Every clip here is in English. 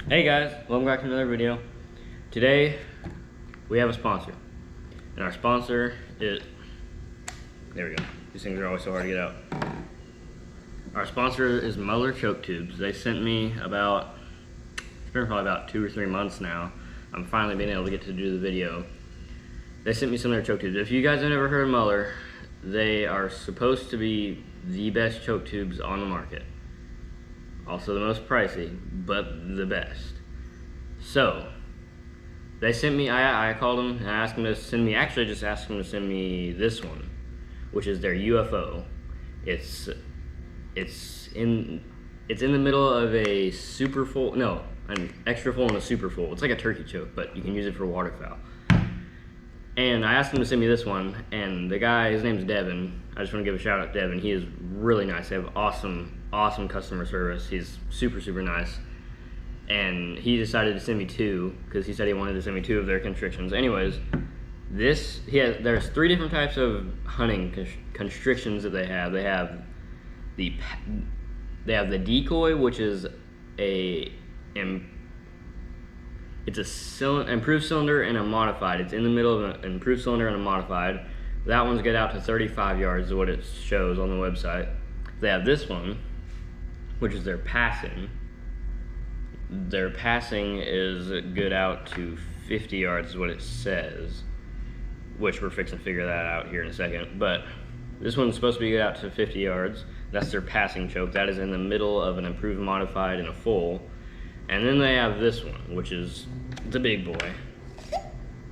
Hey guys, welcome back to another video. Today we have a sponsor, and our sponsor is, there we go, these things are always so hard to get out. Our sponsor is Muller choke tubes. They sent me about, it's been probably about 2 or 3 months now. I'm finally being able to get to do the video. They sent me some of their choke tubes. If you guys have never heard of Muller, they are supposed to be the best choke tubes on the market. Also the most pricey, but the best. So, they sent me, I called them and I asked them to send me, actually just asked them to send me this one, which is their UFO. It's in the middle of a super full, no, an extra full and a super full. It's like a turkey choke, but you can use it for waterfowl. And I asked him to send me this one, and the guy, his name's Devin. I just want to give a shout out to Devin. He is really nice. They have awesome customer service. He's super nice. And he decided to send me 2 because he said he wanted to send me 2 of their constrictions. Anyways, there's 3 different types of hunting constrictions that they have. They have the decoy, which is it's a improved cylinder and a modified. It's in the middle of an improved cylinder and a modified. That one's good out to 35 yards is what it shows on the website. They have this one, which is their passing. Their passing is good out to 50 yards is what it says, which we're fixing to figure that out here in a second. But this one's supposed to be good out to 50 yards. That's their passing choke. That is in the middle of an improved modified and a full. And then they have this one, which is the big boy,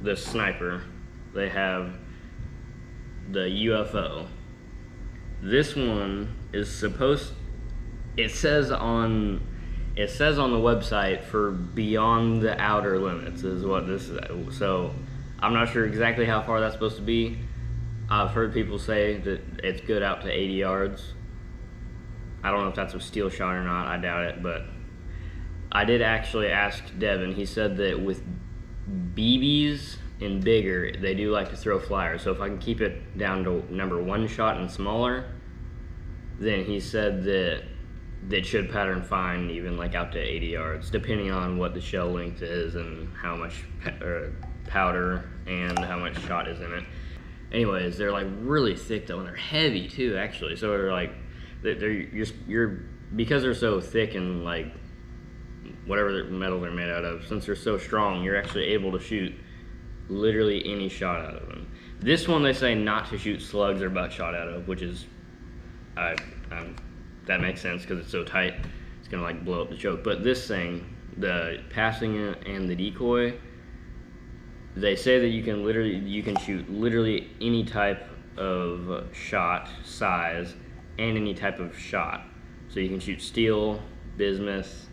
the sniper. They have the UFO. This one is supposed, it says on the website for beyond the outer limits is what this is. So I'm not sure exactly how far that's supposed to be. I've heard people say that it's good out to 80 yards. I don't know if that's a steel shot or not. I doubt it, but I did actually ask Devin. He said that with BBs and bigger, they do like to throw flyers. So if I can keep it down to number 1 shot and smaller, then he said that it should pattern fine even like out to 80 yards, depending on what the shell length is and how much powder and how much shot is in it. Anyways, they're like really thick though, and they're heavy too actually. So they're like, because they're so thick and like whatever metal they're made out of, since they're so strong, you're actually able to shoot literally any shot out of them. This one they say not to shoot slugs or buckshot out of, which is, that makes sense because it's so tight, it's gonna like blow up the choke. But this thing, the passing and the decoy, they say that you can shoot literally any type of shot size and any type of shot. So you can shoot steel, bismuth,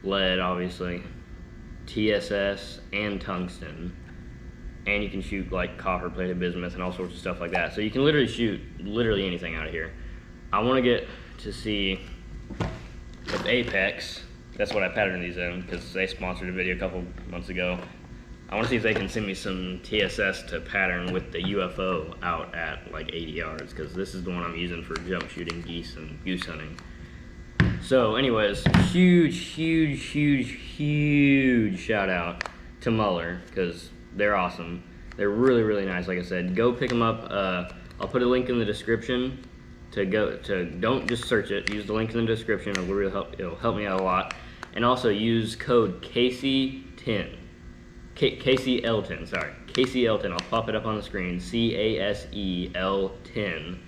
lead obviously, TSS, and tungsten. And you can shoot like copper plated bismuth and all sorts of stuff like that. So you can literally shoot literally anything out of here. I want to get to see with Apex, that's what I patterned these in because they sponsored a video a couple months ago. I want to see if they can send me some TSS to pattern with the UFO out at like 80 yards because this is the one I'm using for jump shooting geese and goose hunting. So anyways, huge shout out to Muller because they're awesome. They're really nice. Like I said, go pick them up. I'll put a link in the description don't just search it. Use the link in the description. It'll help me out a lot. And also use code KC10. KCL10, sorry. KCL10. I'll pop it up on the screen. CASEL10.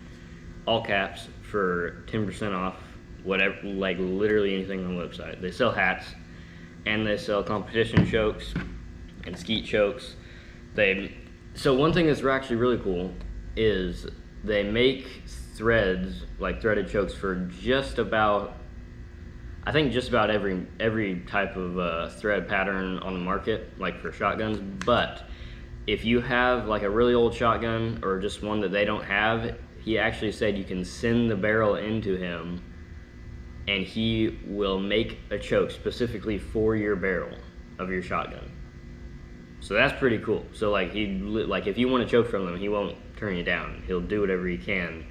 All caps for 10% off. Whatever, like literally anything on the website. They sell hats and they sell competition chokes and skeet chokes. So one thing that's actually really cool is they make threads, like threaded chokes for just about every type of thread pattern on the market, like for shotguns. But if you have like a really old shotgun or just one that they don't have, he actually said you can send the barrel into him and he will make a choke specifically for your barrel of your shotgun. So that's pretty cool. So like if you want a choke from him, he won't turn you down. He'll do whatever he can.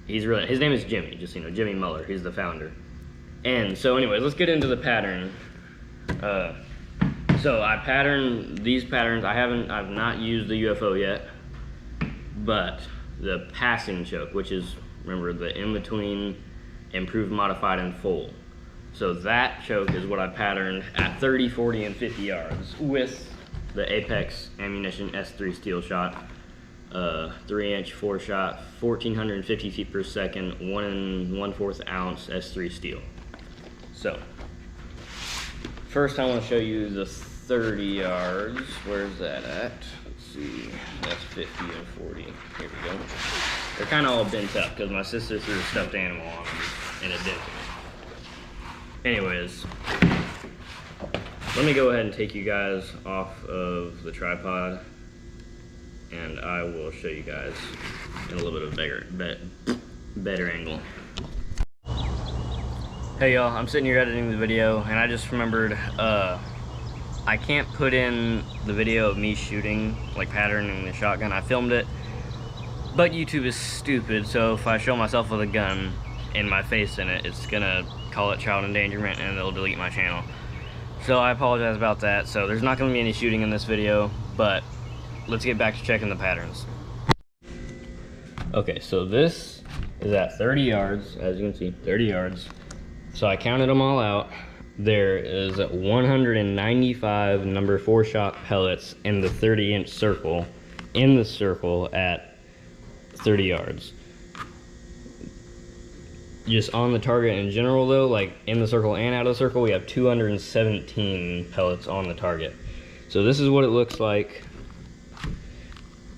His name is Jimmy, just Jimmy Muller. He's the founder. And so anyways, let's get into the pattern. So I patterned these patterns. I've not used the UFO yet, but the passing choke, which is, remember, the in-between improved, modified, and full. So that choke is what I patterned at 30, 40, and 50 yards with the Apex Ammunition S3 steel shot, 3-inch 4-shot, 1450 feet per second, 1 1/4 ounce S3 steel. So first I want to show you the 30 yards. Where's that at? Let's see. That's 50 and 40. Here we go. They're kind of all bent up because my sister threw a stuffed animal on them and it didn't. Anyways, let me go ahead and take you guys off of the tripod and I will show you guys in a little bit of a better angle. Hey y'all, I'm sitting here editing the video and I just remembered I can't put in the video of me shooting, like patterning the shotgun. I filmed it, but YouTube is stupid, so if I show myself with a gun and my face in it, it's gonna call it child endangerment and it'll delete my channel. So I apologize about that. So there's not gonna be any shooting in this video, but let's get back to checking the patterns. Okay, so this is at 30 yards, as you can see, 30 yards. So I counted them all out. There is 195 number 4-shot pellets in the 30-inch circle, in the circle at 30 yards. Just on the target in general though, like in the circle and out of the circle, we have 217 pellets on the target. So this is what it looks like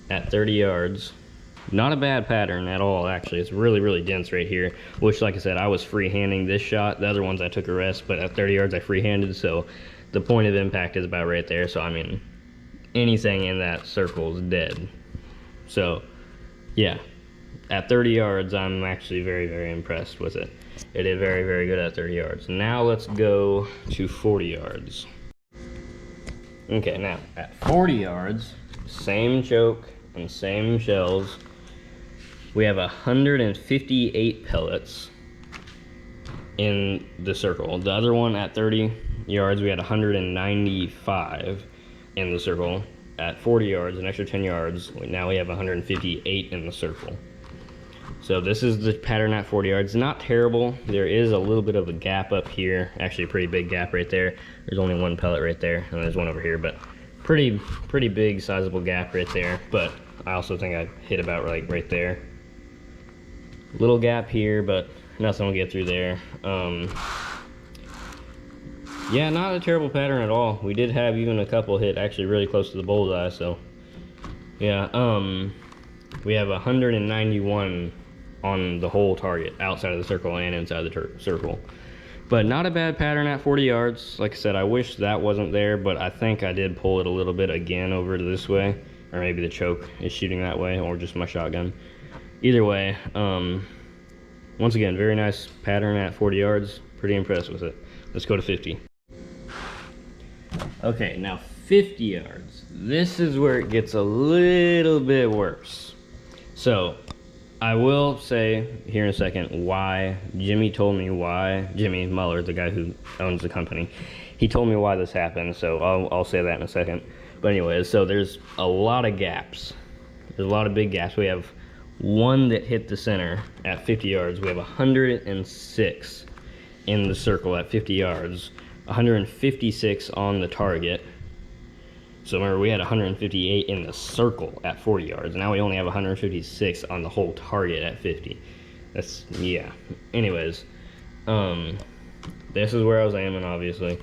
at 30 yards. Not a bad pattern at all, actually. It's really, really dense right here, which, like I said, I was freehanding this shot. The other ones I took a rest, but at 30 yards I freehanded, so the point of impact is about right there. So I mean, anything in that circle is dead. So yeah, at 30 yards, I'm actually very, very impressed with it. It did very, very good at 30 yards. Now let's go to 40 yards. Okay, now at 40 yards, same choke and same shells. We have 158 pellets in the circle. The other one at 30 yards, we had 195 in the circle. At 40 yards, an extra 10 yards, now we have 158 in the circle. So this is the pattern at 40 yards. Not terrible. There is a little bit of a gap up here. Actually a pretty big gap right there. There's only one pellet right there, and there's one over here, but pretty big, sizable gap right there. But I also think I hit about like right there. Little gap here, but nothing will get through there. Yeah, not a terrible pattern at all. We did have even a couple hit actually really close to the bullseye, so yeah. We have 191 on the whole target, outside of the circle and inside the circle. But not a bad pattern at 40 yards. Like I said, I wish that wasn't there, but I think I did pull it a little bit again over to this way, or maybe the choke is shooting that way, or just my shotgun. Either way, once again, very nice pattern at 40 yards. Pretty impressed with it. Let's go to 50. Okay, now 50 yards. This is where it gets a little bit worse. So I will say here in a second why Jimmy told me why. Jimmy Muller, the guy who owns the company, he told me why this happened, so I'll say that in a second. But anyways, so there's a lot of gaps. There's a lot of big gaps. We have one that hit the center at 50 yards. We have 106 in the circle at 50 yards, 156 on the target. So remember, we had 158 in the circle at 40 yards. Now we only have 156 on the whole target at 50. That's, yeah. Anyways, this is where I was aiming, obviously.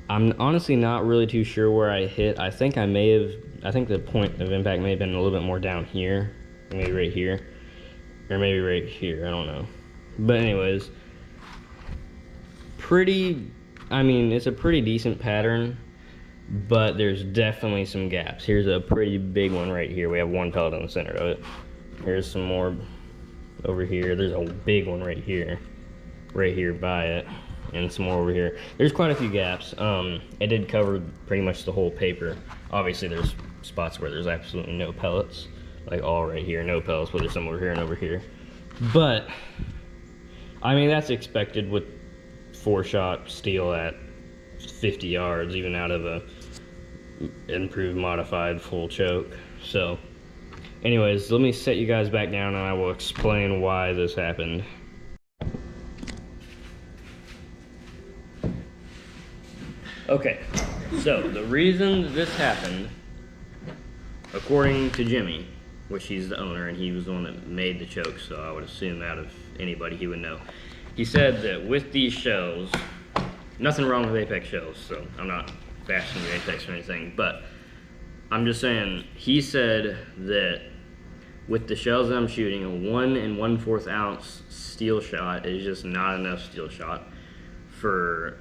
I'm honestly not really too sure where I hit. I think the point of impact may have been a little bit more down here. Maybe right here. Or maybe right here, I don't know. But anyways, it's a pretty decent pattern, but there's definitely some gaps. Here's a pretty big one right here. We have one pellet in the center of it. Here's some more over here. There's a big one right here by it, and some more over here. There's quite a few gaps. It did cover pretty much the whole paper. Obviously there's spots where there's absolutely no pellets, like all right here, no pellets, but there's some over here and over here. But I mean, that's expected with 4-shot steel at 50 yards even out of a improved modified full choke. So anyways, let me set you guys back down and I will explain why this happened. Okay, so the reason that this happened, according to Jimmy, which he's the owner and he was the one that made the choke, so I would assume out of anybody he would know. He said that with these shells, nothing wrong with Apex shells, so I'm not bashing your Apex or anything, but I'm just saying, he said that with the shells that I'm shooting, a 1 1/4 ounce steel shot is just not enough steel shot for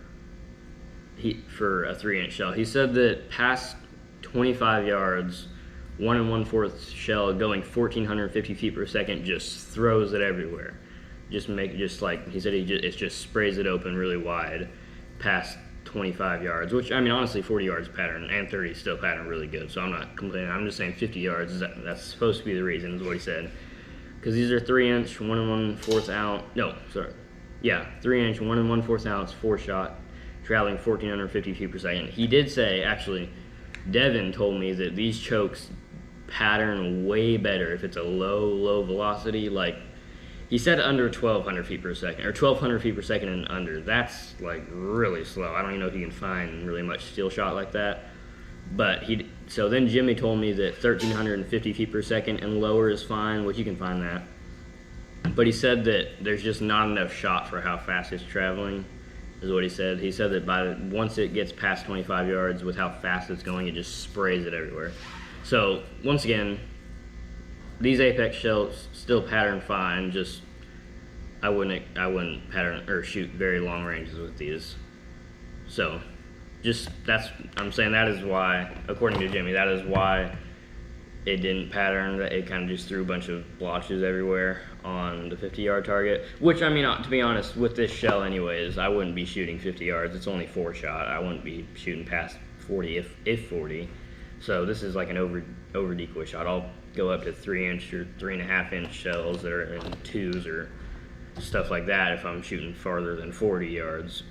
a 3-inch shell. He said that past 25 yards, 1 1/4 shell going 1,450 feet per second just throws it everywhere. Just like he said, it just sprays it open really wide past 25 yards, which I mean honestly 40 yards pattern and 30 still pattern really good, so I'm not complaining. I'm just saying 50 yards, that's supposed to be the reason, is what he said, because these are 3-inch 1 1/4 ounce, no sorry, yeah, 3-inch 1 1/4 ounce 4-shot traveling 1,450 feet per second. He did say, actually, Devin told me that these chokes pattern way better if it's a low velocity. Like, he said under 1,200 feet per second, or 1,200 feet per second and under. That's like really slow. I don't even know if you can find really much steel shot like that. But so then Jimmy told me that 1,350 feet per second and lower is fine, which you can find that. But he said that there's just not enough shot for how fast it's traveling, is what he said. He said that once it gets past 25 yards with how fast it's going, it just sprays it everywhere. So once again, these Apex shells still pattern fine, just I wouldn't pattern or shoot very long ranges with these. So I'm saying that is why, according to Jimmy, that is why it didn't pattern. That it kind of just threw a bunch of blotches everywhere on the 50-yard target, which, I mean, to be honest, with this shell anyways, I wouldn't be shooting 50 yards. It's only 4-shot. I wouldn't be shooting past 40 if 40. So this is like an over decoy shot. I'll go up to 3-inch or 3.5-inch shells that are in 2s or stuff like that if I'm shooting farther than 40 yards,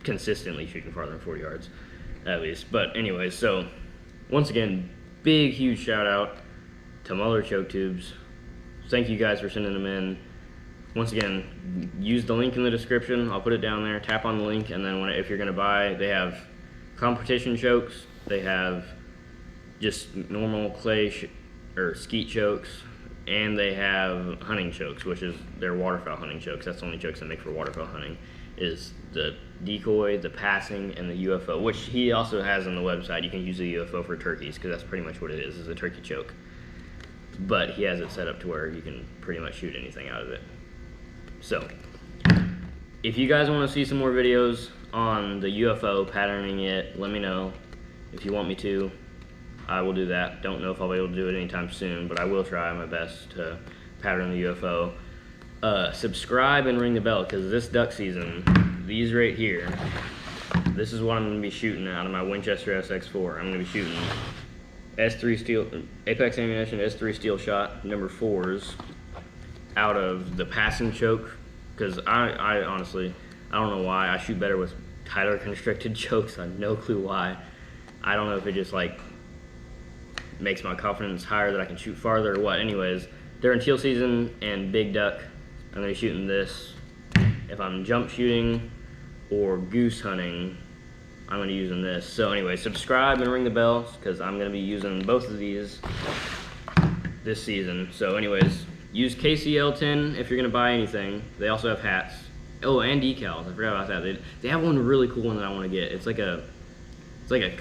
consistently shooting farther than 40 yards at least. But anyways, so once again, big huge shout out to Muller choke tubes. Thank you guys for sending them in. Once again, use the link in the description. I'll put it down there. Tap on the link, and then if you're gonna buy, they have competition chokes. They have just normal clay or skeet chokes, and they have hunting chokes, which is their waterfowl hunting chokes. That's the only chokes they make for waterfowl hunting, is the decoy, the passing, and the UFO, which he also has on the website. You can use the UFO for turkeys, because that's pretty much what it is a turkey choke. But he has it set up to where you can pretty much shoot anything out of it. So, if you guys want to see some more videos on the UFO, patterning it, let me know. If you want me to, I will do that. Don't know if I'll be able to do it anytime soon, but I will try my best to pattern the UFO. Subscribe and ring the bell, because this duck season, these right here, this is what I'm going to be shooting out of my Winchester SX4. I'm going to be shooting S3 steel, Apex ammunition, S3 steel shot, number 4s, out of the passing choke, because I honestly, I don't know why, I shoot better with tighter constricted chokes. I have no clue why. I don't know if it just like makes my confidence higher that I can shoot farther or what. Anyways, during teal season and big duck, I'm going to be shooting this. If I'm jump shooting or goose hunting, I'm going to be using this. So anyway, subscribe and ring the bell, because I'm going to be using both of these this season. So anyways, use KCL10 if you're going to buy anything. They also have hats. Oh, and decals. I forgot about that. They have one really cool one that I want to get. It's like a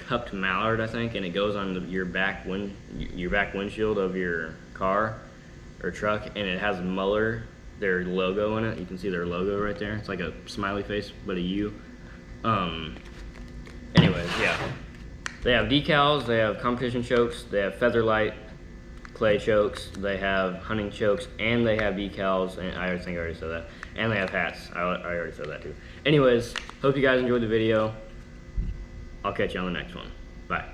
cupped mallard, I think, and it goes on your back windshield of your car or truck, and it has Muller, their logo in it. You can see their logo right there. It's like a smiley face, but a U. Anyways, yeah. They have decals, they have competition chokes, they have featherlight clay chokes, they have hunting chokes, and they have decals, and I think I already said that. And they have hats. I already said that too. Anyways, hope you guys enjoyed the video. I'll catch you on the next one. Bye.